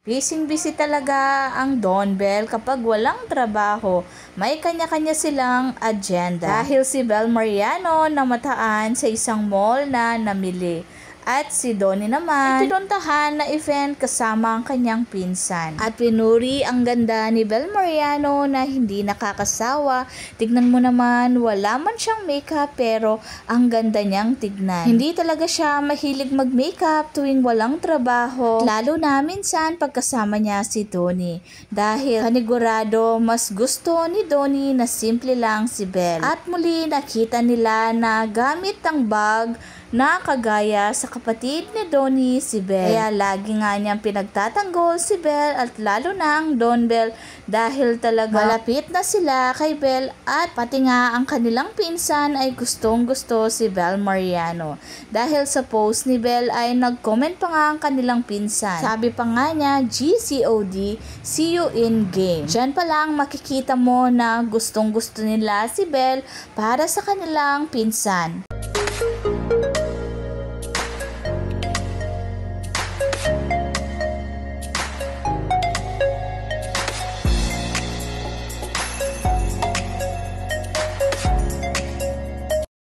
Busy talaga ang Don Bell kapag walang trabaho. May kanya-kanya silang agenda. Dahil si Bel Mariano namataan sa isang mall na namili. At si Donnie naman ay pinuntahan na event kasama ang kanyang pinsan. At pinuri ang ganda ni Bel Mariano na hindi nakakasawa. Tignan mo naman, wala man siyang makeup pero ang ganda niyang tignan. Hindi talaga siya mahilig mag-makeup tuwing walang trabaho. Lalo na minsan pagkasama niya si Donnie. Dahil panigurado mas gusto ni Donnie na simple lang si Bel. At muli nakita nila na gamit ang bag na kagaya sa kapatid ni Donnie, si Bel. Kaya lagi nga niyang pinagtatanggol si Bel at lalo na ang Don Bell dahil talaga malapit na sila kay Bel at pati nga ang kanilang pinsan ay gustong gusto si Bel Mariano. Dahil sa post ni Bel ay nag-comment pa nga ang kanilang pinsan. Sabi pa nga niya, GCOD, see you in game. Diyan pa lang makikita mo na gustong gusto nila si Bel para sa kanilang pinsan.